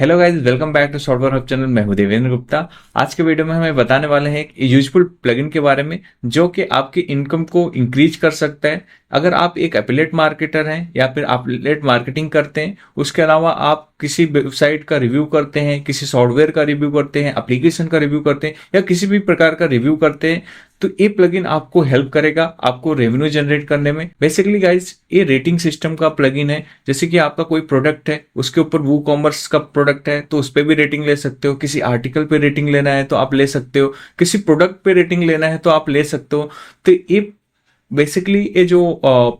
Hello guys, welcome back to software hub channel. मैं हूं देवेंद्र गुप्ता। आज के वीडियो में हमें बताने वाले हैं एक यूजफुल प्लगइन के बारे में जो कि आपकी इनकम को इंक्रीज कर सकता है। अगर आप एक एफिलिएट मार्केटर हैं या फिर आप एफिलिएट मार्केटिंग करते हैं, उसके अलावा आप किसी वेबसाइट का रिव्यू करते हैं, किसी सॉफ्टवेयर का रिव्यू करते हैं, एप्लीकेशन का रिव्यू करते हैं या किसी भी प्रकार का रिव्यू करते हैं, तो ये प्लगइन आपको हेल्प करेगा आपको रेवेन्यू जनरेट करने में। बेसिकली गाइस, ये रेटिंग सिस्टम का प्लगइन है। जैसे कि आपका कोई प्रोडक्ट है, उसके ऊपर वो कॉमर्स का प्रोडक्ट है तो उस पर भी रेटिंग ले सकते हो। किसी आर्टिकल पे रेटिंग लेना है तो आप ले सकते हो। किसी प्रोडक्ट पे रेटिंग लेना है तो आप ले सकते हो। तो ये बेसिकली ये जो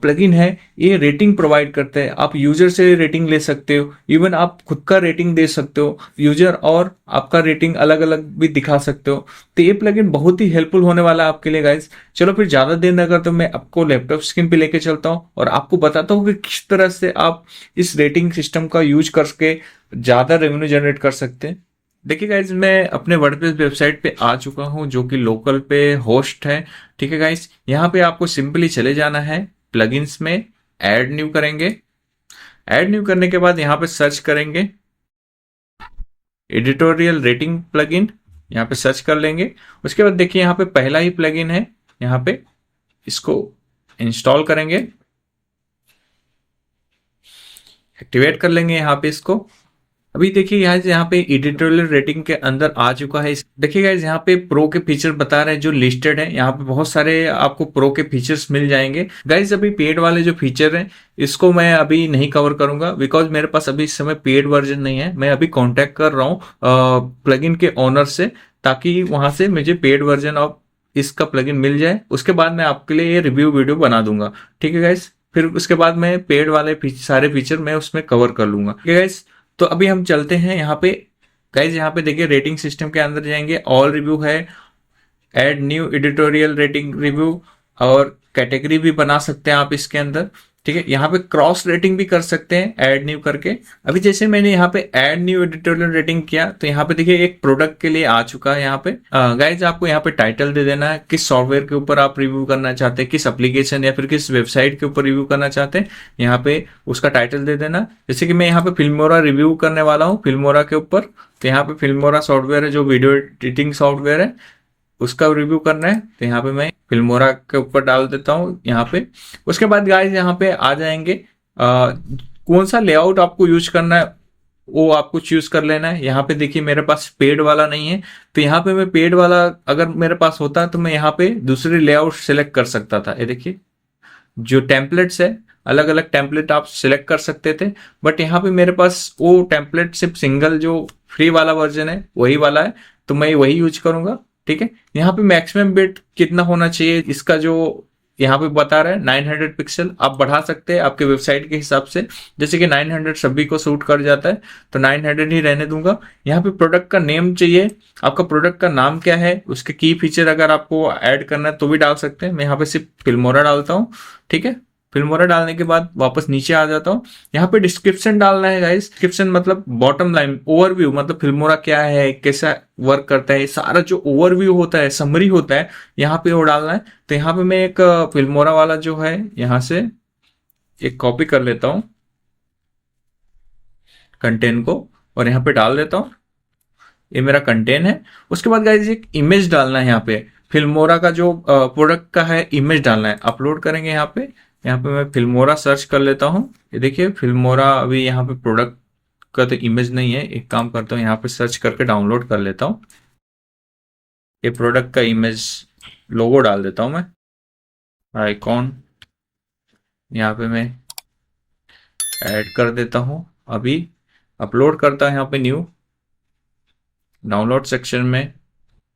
प्लगइन है, ये रेटिंग प्रोवाइड करता है। आप यूजर से रेटिंग ले सकते हो, इवन आप खुद का रेटिंग दे सकते हो यूजर, और आपका रेटिंग अलग अलग भी दिखा सकते हो। तो ये प्लगइन बहुत ही हेल्पफुल होने वाला है आपके लिए गाइस। चलो फिर ज्यादा देर न करते मैं आपको लैपटॉप स्क्रीन पे लेके चलता हूँ और आपको बताता हूँ कि किस तरह से आप इस रेटिंग सिस्टम का यूज करके ज्यादा रेवेन्यू जनरेट कर सकते हैं। देखिए गाइज, मैं अपने वर्डप्रेस वेबसाइट पे आ चुका हूँ जो कि लोकल पे होस्ट है। ठीक है गाइज, यहाँ पे आपको सिंपली चले जाना है, प्लगइन्स में ऐड न्यू करेंगे। ऐड न्यू करने के बाद यहाँ पे सर्च करेंगे एडिटोरियल रेटिंग प्लगइन, यहाँ पे सर्च कर लेंगे। उसके बाद देखिए यहाँ पे पहला ही प्लगइन है, यहाँ पे इसको इंस्टॉल करेंगे, एक्टिवेट कर लेंगे यहाँ पे इसको। अभी देखिए यहाँ पे एडिटोरियल रेटिंग के अंदर आ चुका है। देखिए गाइस, यहाँ पे प्रो के फीचर बता रहे हैं जो लिस्टेड है। यहाँ पे बहुत सारे आपको प्रो के फीचर्स मिल जाएंगे गाइस। अभी पेड वाले जो फीचर हैं इसको मैं अभी नहीं कवर करूंगा, बिकॉज मेरे पास अभी इस समय पेड वर्जन नहीं है। मैं अभी कांटेक्ट कर रहा हूँ प्लगइन के ओनर से, ताकि वहां से मुझे पेड वर्जन ऑफ इसका प्लगइन मिल जाए। उसके बाद मैं आपके लिए ये रिव्यू वीडियो बना दूंगा। ठीक है गाइस, फिर उसके बाद मैं पेड वाले सारे फीचर मैं उसमें कवर कर लूंगा। ठीक है गाइस, तो अभी हम चलते हैं यहाँ पे। गाइज यहाँ पे देखिए रेटिंग सिस्टम के अंदर जाएंगे, ऑल रिव्यू है, add new editorial rating review, और कैटेगरी भी बना सकते हैं आप इसके अंदर। ठीक है, यहाँ पे क्रॉस रेटिंग भी कर सकते हैं ऐड न्यू करके। अभी जैसे मैंने यहाँ पे ऐड न्यू एडिटोरियल रेटिंग किया तो यहाँ पे देखिए एक प्रोडक्ट के लिए आ चुका है। यहाँ पे गाइज आपको यहाँ पे टाइटल दे देना है, किस सॉफ्टवेयर के ऊपर आप रिव्यू करना चाहते हैं, किस एप्लीकेशन या फिर किस वेबसाइट के ऊपर रिव्यू करना चाहते हैं, यहाँ पे उसका टाइटल दे देना। जैसे कि मैं यहाँ पे फिल्मोरा रिव्यू करने वाला हूँ, फिल्मोरा के ऊपर। तो यहाँ पे फिल्मोरा सॉफ्टवेयर है जो वीडियो एडिटिंग सॉफ्टवेयर है, उसका रिव्यू करना है। तो यहाँ पे मैं फिल्मोरा के ऊपर डाल देता हूँ यहाँ पे। उसके बाद गाइस यहाँ पे आ जाएंगे, कौन सा लेआउट आपको यूज करना है वो आपको चूज कर लेना है। यहाँ पे देखिए मेरे पास पेड वाला नहीं है, तो यहाँ पे मैं पेड वाला अगर मेरे पास होता तो मैं यहाँ पे दूसरे लेआउट सेलेक्ट कर सकता था। ये देखिए जो टेम्पलेट्स है, अलग अलग टेम्पलेट आप सिलेक्ट कर सकते थे, बट यहाँ पे मेरे पास वो टेम्पलेट सिर्फ सिंगल जो फ्री वाला वर्जन है वही वाला है, तो मैं वही यूज करूंगा। ठीक है, यहाँ पे मैक्सिमम बिट कितना होना चाहिए इसका जो यहाँ पे बता रहा है 900 पिक्सल, आप बढ़ा सकते हैं आपके वेबसाइट के हिसाब से। जैसे कि 900 सभी को सूट कर जाता है तो 900 ही रहने दूंगा। यहाँ पे प्रोडक्ट का नेम चाहिए, आपका प्रोडक्ट का नाम क्या है, उसके की फीचर अगर आपको ऐड करना है तो भी डाल सकते हैं। मैं यहाँ पे सिर्फ फिल्मोरा डालता हूँ। ठीक है, फिल्मोरा डालने के बाद वापस नीचे आ जाता हूँ। यहाँ पे डिस्क्रिप्शन डालना है गाइस। डिस्क्रिप्शन मतलब बॉटम लाइन ओवरव्यू, मतलब फिल्मोरा क्या है, कैसा वर्क करता है, सारा जो ओवरव्यू होता है, समरी होता है, यहाँ पे वो डालना है। तो यहाँ पे मैं एक फिल्मोरा वाला जो है यहाँ से एक कॉपी कर लेता हूँ कंटेंट को, और यहाँ पे डाल देता हूँ। ये मेरा कंटेंट है। उसके बाद गाइस एक इमेज डालना है, यहाँ पे फिल्मोरा का जो प्रोडक्ट का है इमेज डालना है, अपलोड करेंगे यहाँ पे। यहाँ पे मैं फिल्मोरा सर्च कर लेता हूँ। ये देखिए फिल्मोरा, अभी यहाँ पे प्रोडक्ट का तो इमेज नहीं है, एक काम करता हूँ यहाँ पे सर्च करके डाउनलोड कर लेता हूँ। ये प्रोडक्ट का इमेज लोगो डाल देता हूँ मैं, आइकॉन यहाँ पे मैं ऐड कर देता हूँ। अभी अपलोड करता है यहाँ पे न्यू डाउनलोड सेक्शन में,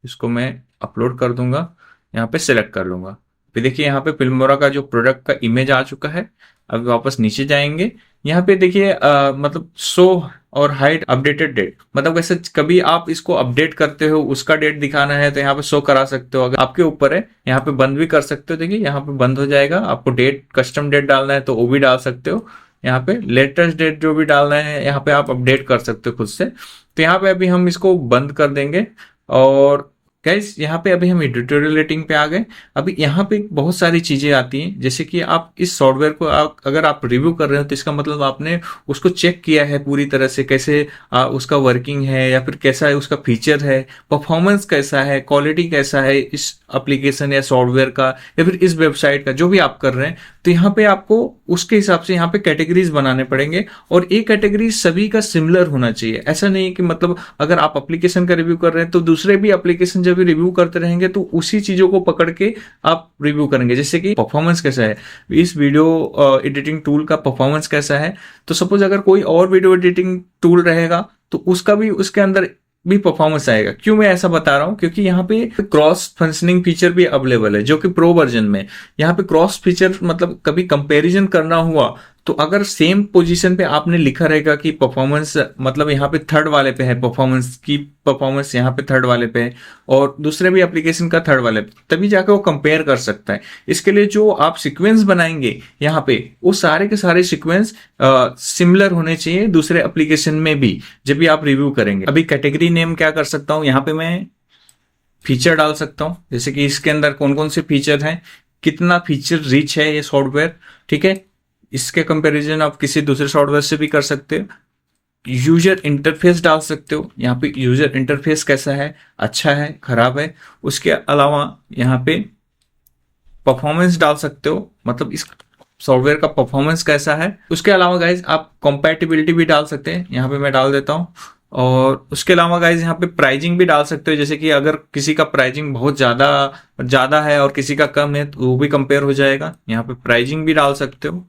इसको मैं अपलोड कर दूंगा, यहाँ पे सिलेक्ट कर लूंगा। फिर देखिए यहाँ पे फिल्मोरा का जो प्रोडक्ट का इमेज आ चुका है। अब वापस नीचे जाएंगे, यहाँ पे देखिए मतलब शो और हाइड अपडेटेड डेट, मतलब वैसे कभी आप इसको अपडेट करते हो उसका डेट दिखाना है तो यहाँ पे शो करा सकते हो, अगर आपके ऊपर है। यहाँ पे बंद भी कर सकते हो, देखिए यहाँ पे बंद हो जाएगा। आपको डेट कस्टम डेट डालना है तो वो भी डाल सकते हो। यहाँ पे लेटेस्ट डेट जो भी डालना है यहाँ पे आप अपडेट कर सकते हो खुद से। तो यहाँ पे अभी हम इसको बंद कर देंगे और गाइस यहाँ पे अभी हम एडिटोरियल रेटिंग पे आ गए। अभी यहाँ पे बहुत सारी चीजें आती हैं, जैसे कि आप इस सॉफ्टवेयर को अगर आप रिव्यू कर रहे हो तो इसका मतलब आपने उसको चेक किया है पूरी तरह से, कैसे उसका वर्किंग है या फिर कैसा है उसका फीचर है, परफॉर्मेंस कैसा है, क्वालिटी कैसा है इस एप्लीकेशन या सॉफ्टवेयर का या फिर इस वेबसाइट का, जो भी आप कर रहे हैं। तो यहाँ पे आपको उसके हिसाब से यहाँ पे कैटेगरीज बनाने पड़ेंगे और एक कैटेगरी सभी का सिमिलर होना चाहिए। ऐसा नहीं है कि मतलब अगर आप एप्लीकेशन का रिव्यू कर रहे हैं तो दूसरे भी एप्लीकेशन जब भी रिव्यू करते रहेंगे तो उसी चीजों को पकड़ के आप रिव्यू करेंगे। जैसे कि परफॉर्मेंस कैसा है, इस वीडियो एडिटिंग टूल का परफॉर्मेंस कैसा है, तो सपोज अगर कोई और वीडियो एडिटिंग टूल रहेगा तो उसका भी उसके अंदर भी परफॉर्मेंस आएगा। क्यों मैं ऐसा बता रहा हूं, क्योंकि यहाँ पे क्रॉस फंक्शनिंग फीचर भी अवेलेबल है जो कि प्रो वर्जन में। यहाँ पे क्रॉस फीचर मतलब कभी कंपैरिजन करना हुआ तो अगर सेम पोजीशन पे आपने लिखा रहेगा कि परफॉर्मेंस मतलब यहाँ पे थर्ड वाले पे है, परफॉर्मेंस की परफॉर्मेंस यहाँ पे थर्ड वाले पे है और दूसरे भी एप्लीकेशन का थर्ड वाले पे, तभी जाकर वो कंपेयर कर सकता है। इसके लिए जो आप सीक्वेंस बनाएंगे यहाँ पे वो सारे के सारे सीक्वेंस सिमिलर होने चाहिए दूसरे एप्लीकेशन में भी जब भी आप रिव्यू करेंगे। अभी कैटेगरी नेम क्या कर सकता हूँ, यहाँ पे मैं फीचर डाल सकता हूँ, जैसे कि इसके अंदर कौन कौन से फीचर हैं, कितना फीचर रिच है ये सॉफ्टवेयर, ठीक है। इसके कंपैरिजन आप किसी दूसरे सॉफ्टवेयर से भी कर सकते हो। यूजर इंटरफेस डाल सकते हो, यहाँ पे यूजर इंटरफेस कैसा है, अच्छा है खराब है। उसके अलावा यहाँ पे परफॉर्मेंस डाल सकते हो, मतलब इस सॉफ्टवेयर का परफॉर्मेंस कैसा है। उसके अलावा गाइज आप कंपैटिबिलिटी भी डाल सकते हैं, यहाँ पे मैं डाल देता हूँ। और उसके अलावा गाइज यहाँ पे प्राइजिंग भी डाल सकते हो, जैसे कि अगर किसी का प्राइजिंग बहुत ज्यादा ज्यादा है और किसी का कम है तो वो भी कंपेयर हो जाएगा। यहाँ पे प्राइजिंग भी डाल सकते हो,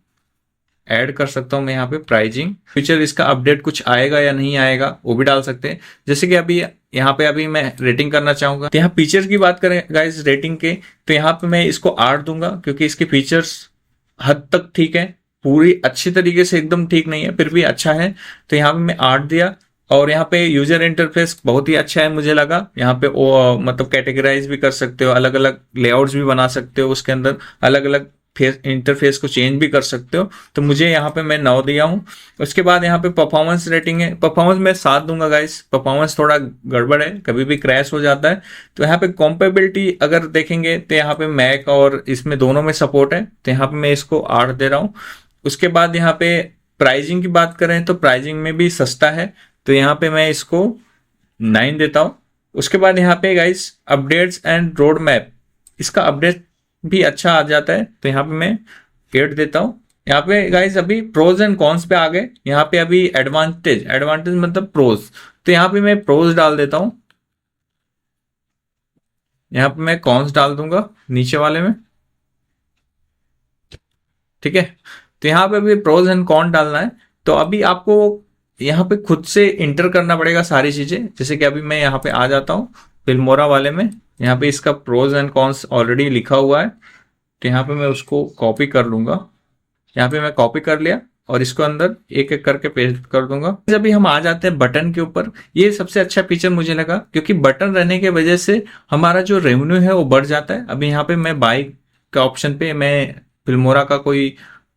ऐड कर सकता हूं मैं यहाँ पे प्राइजिंग। फ्यूचर इसका अपडेट कुछ आएगा या नहीं आएगा वो भी डाल सकते हैं। जैसे कि अभी यहाँ पे अभी मैं रेटिंग करना चाहूंगा, तो यहाँ फीचर्स की बात करें गाइस रेटिंग के, तो यहाँ पे मैं इसको 8 दूंगा क्योंकि इसके फीचर्स हद तक ठीक है, पूरी अच्छी तरीके से एकदम ठीक नहीं है फिर भी अच्छा है, तो यहाँ पे मैं 8 दिया। और यहाँ पे यूजर इंटरफेस बहुत ही अच्छा है मुझे लगा। यहाँ पे वो मतलब कैटेगराइज भी कर सकते हो, अलग अलग लेआउट्स भी बना सकते हो, उसके अंदर अलग अलग फेस इंटरफेस को चेंज भी कर सकते हो, तो मुझे यहाँ पे मैं 9 दिया हूँ। उसके बाद यहाँ पे परफॉर्मेंस रेटिंग है, परफॉर्मेंस मैं 7 दूंगा गाइस। परफॉर्मेंस थोड़ा गड़बड़ है, कभी भी क्रैश हो जाता है। तो यहाँ पे कॉम्पेबिलिटी अगर देखेंगे तो यहाँ पे मैक और इसमें दोनों में सपोर्ट है, तो यहाँ पे मैं इसको 8 दे रहा हूँ। उसके बाद यहाँ पे प्राइजिंग की बात करें तो प्राइजिंग में भी सस्ता है, तो यहाँ पे मैं इसको 9 देता हूँ। उसके बाद यहाँ पे guys updates and road map, इसका अपडेट भी अच्छा आ जाता है, तो यहाँ पे मैं 8 देता हूँ। यहाँ पे गाइस अभी प्रोज एंड कॉन्स पे आ गए। यहाँ पे अभी एडवांटेज, एडवांटेज मतलब प्रोज, तो यहाँ पे मैं प्रोज डाल देता हूँ। यहाँ पे मैं कॉन्स डाल दूंगा नीचे वाले में, ठीक है। तो यहाँ पे अभी प्रोज एंड कॉन डालना है, तो अभी आपको यहाँ पे खुद से इंटर करना पड़ेगा सारी चीजें। जैसे कि अभी मैं यहाँ पे आ जाता हूँ फिल्मोरा वाले में, यहाँ पे इसका प्रोज एंड कॉन्स ऑलरेडी लिखा हुआ है, तो यहाँ पे मैं उसको कॉपी कर लूंगा। यहाँ पे मैं कॉपी कर लिया और इसको अंदर एक एक करके पेस्ट कर दूंगा। अभी हम आ जाते हैं बटन के ऊपर। ये सबसे अच्छा फीचर मुझे लगा क्योंकि बटन रहने की वजह से हमारा जो रेवेन्यू है वो बढ़ जाता है। अभी यहाँ पे मैं बाई के ऑप्शन पे मैं फिल्मोरा का कोई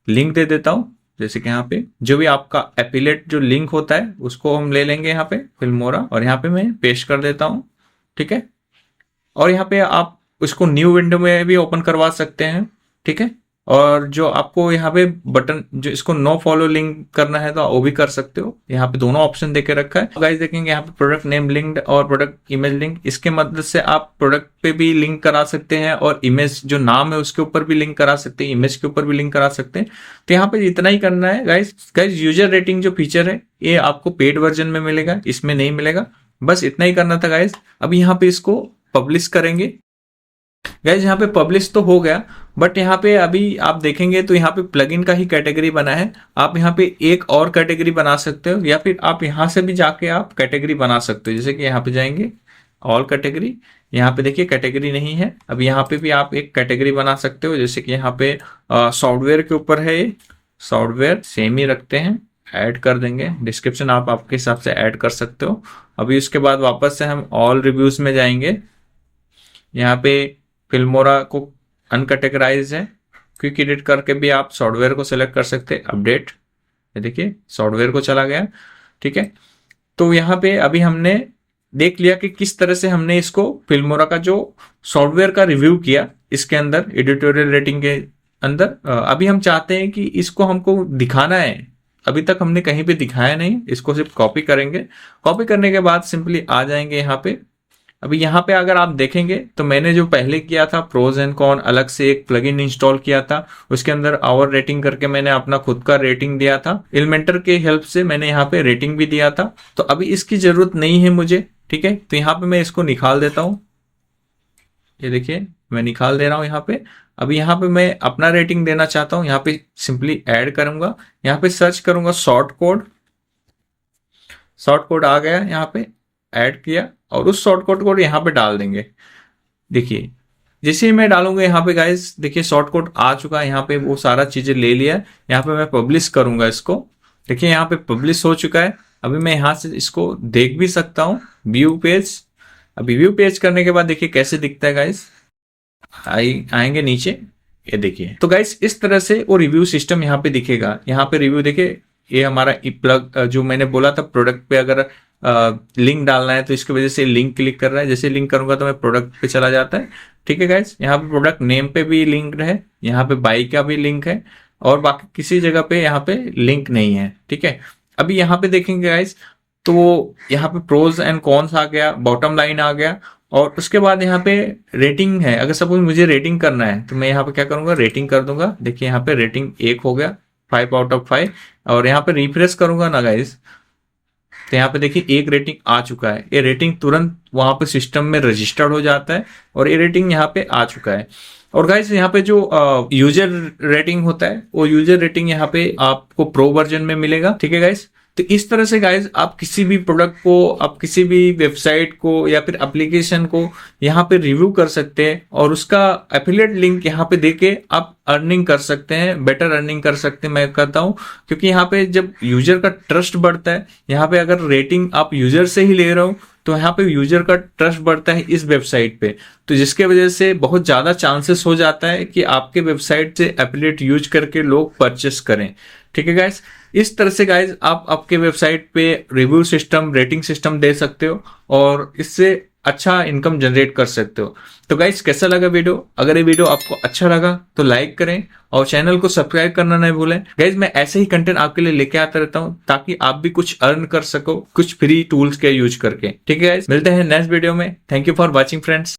लिंक दे देता हूँ, जैसे कि यहाँ पे जो भी आपका एफिलिएट जो लिंक होता है उसको हम ले लेंगे यहाँ पे फिल्मोरा, और यहाँ पे मैं पेस्ट कर देता हूँ, ठीक है। और यहाँ पे आप उसको न्यू विंडो में भी ओपन करवा सकते हैं, ठीक है। और जो आपको यहाँ पे बटन जो इसको नो फॉलो लिंक करना है तो वो भी कर सकते हो। यहाँ पे दोनों ऑप्शन देके रखा है। गाइस देखेंगे यहाँ पे प्रोडक्ट नेम लिंक्ड और प्रोडक्ट इमेज लिंक, इसके मदद से आप प्रोडक्ट पे भी लिंक करा सकते हैं और इमेज जो नाम है उसके ऊपर भी लिंक करा सकते हैं, इमेज के ऊपर भी लिंक करा सकते हैं। तो यहाँ पे इतना ही करना है गाइस। गाइस यूजर रेटिंग जो फीचर है ये आपको पेड वर्जन में मिलेगा, इसमें नहीं मिलेगा। बस इतना ही करना था गाइस। अब यहाँ पे इसको पब्लिश करेंगे। गाइज यहाँ पे पब्लिश तो हो गया, बट यहाँ पे अभी आप देखेंगे तो यहाँ पे प्लगइन का ही कैटेगरी बना है। आप यहाँ पे एक और कैटेगरी बना सकते हो या फिर आप यहाँ से भी जाके आप कैटेगरी बना सकते हो। जैसे कि यहाँ पे जाएंगे ऑल कैटेगरी, यहाँ पे देखिए कैटेगरी नहीं है। अब यहाँ पे भी आप एक कैटेगरी बना सकते हो, जैसे कि यहाँ पे सॉफ्टवेयर के ऊपर है, ये सॉफ्टवेयर सेम ही रखते हैं, ऐड कर देंगे। डिस्क्रिप्शन आप आपके हिसाब से ऐड कर सकते हो। अभी उसके बाद वापस से हम ऑल रिव्यूज में जाएंगे। यहाँ पे फिल्मोरा को अनकैटेगराइज है, क्विक एडिट करके भी आप सॉफ्टवेयर को सिलेक्ट कर सकते हैं। अपडेट, ये देखिए सॉफ्टवेयर को चला गया, ठीक है। तो यहाँ पे अभी हमने देख लिया कि किस तरह से हमने इसको फिल्मोरा का जो सॉफ्टवेयर का रिव्यू किया इसके अंदर एडिटोरियल रेटिंग के अंदर। अभी हम चाहते हैं कि इसको हमको दिखाना है, अभी तक हमने कहीं पे दिखाया नहीं, इसको सिर्फ कॉपी करेंगे। कॉपी करने के बाद सिंपली आ जाएंगे यहाँ पे। अभी यहाँ पे अगर आप देखेंगे तो मैंने जो पहले किया था प्रोज एंड कॉन, अलग से एक प्लगइन इंस्टॉल किया था, उसके अंदर आवर रेटिंग करके मैंने अपना खुद का रेटिंग दिया था। एलिमेंटर के हेल्प से मैंने यहाँ पे रेटिंग भी दिया था। तो अभी इसकी जरूरत नहीं है मुझे, ठीक है। तो यहाँ पे मैं इसको निकाल देता हूँ, ये देखिए मैं निकाल दे रहा हूँ यहाँ पे। अभी यहाँ पे मैं अपना रेटिंग देना चाहता हूँ, यहाँ पे सिंपली ऐड करूंगा, यहाँ पे सर्च करूंगा शॉर्ट कोड। शॉर्ट कोड आ गया, यहाँ पे ऐड किया और उस शॉर्ट कोड को यहाँ पे डाल देंगे। देखिए जैसे ही मैं डालूंगा यहाँ पे गाइस, देखिए शॉर्ट कोड आ चुका है, यहाँ पे वो सारा चीजें ले लिया है। यहाँ पे मैं पब्लिश करूंगा इसको, देखिए यहाँ पे पब्लिश हो चुका है। अभी मैं यहाँ से इसको देख भी सकता हूँ, व्यू पेज। अभी व्यू पेज करने के बाद देखिए कैसे दिखता है गाइस, आएंगे नीचे, ये देखिए। तो गाइस इस तरह से वो रिव्यू सिस्टम यहाँ पे दिखेगा। यहाँ पे रिव्यू देखिए, ये हमारा प्लग जो मैंने बोला था प्रोडक्ट पे अगर लिंक डालना है तो इसकी वजह से लिंक क्लिक कर रहा है। जैसे लिंक करूंगा तो मैं प्रोडक्ट पे चला जाता है, ठीक है गाइस। यहाँ पे प्रोडक्ट नेम पे भी लिंक है, यहाँ पे बाई का भी लिंक है, और बाकी किसी जगह पे यहाँ पे लिंक नहीं है, ठीक है। अभी यहाँ पे देखेंगे गाइस तो यहाँ पे प्रोज एंड कॉन्स आ गया, बॉटम लाइन आ गया, और उसके बाद यहाँ पे रेटिंग है। अगर सपोज मुझे रेटिंग करना है तो मैं यहाँ पे क्या करूंगा, रेटिंग कर दूंगा। देखिए यहाँ पे रेटिंग 1 हो गया, 5 आउट ऑफ 5। और यहाँ पे रिफ्रेश करूंगा ना गाइस, तो यहाँ पे देखिए 1 रेटिंग आ चुका है। ये रेटिंग तुरंत वहां पे सिस्टम में रजिस्टर्ड हो जाता है और ये रेटिंग यहाँ पे आ चुका है। और गाइस यहाँ पे जो यूजर रेटिंग होता है वो यूजर रेटिंग यहाँ पे आपको प्रो वर्जन में मिलेगा, ठीक है गाइस। तो इस तरह से गाइस आप किसी भी प्रोडक्ट को, आप किसी भी वेबसाइट को या फिर एप्लीकेशन को यहाँ पे रिव्यू कर सकते हैं और उसका एफिलिएट लिंक यहाँ पे देके आप अर्निंग कर सकते हैं, बेटर अर्निंग कर सकते हैं मैं कहता हूँ। क्योंकि यहाँ पे जब यूजर का ट्रस्ट बढ़ता है, यहाँ पे अगर रेटिंग आप यूजर से ही ले रहे हो तो यहाँ पे यूजर का ट्रस्ट बढ़ता है इस वेबसाइट पे, तो जिसके वजह से बहुत ज्यादा चांसेस हो जाता है कि आपके वेबसाइट से एफिलिएट यूज करके लोग परचेस करें, ठीक है गाइस। इस तरह से गाइस आप आपके वेबसाइट पे रिव्यू सिस्टम, रेटिंग सिस्टम दे सकते हो और इससे अच्छा इनकम जनरेट कर सकते हो। तो गाइस कैसा लगा वीडियो? अगर ये वीडियो आपको अच्छा लगा तो लाइक करें और चैनल को सब्सक्राइब करना नहीं भूलें। गाइस मैं ऐसे ही कंटेंट आपके लिए लेके आता रहता हूं ताकि आप भी कुछ अर्न कर सको कुछ फ्री टूल्स के यूज करके, ठीक है गाइस। मिलते हैं नेक्स्ट वीडियो में। Thank you for watching friends.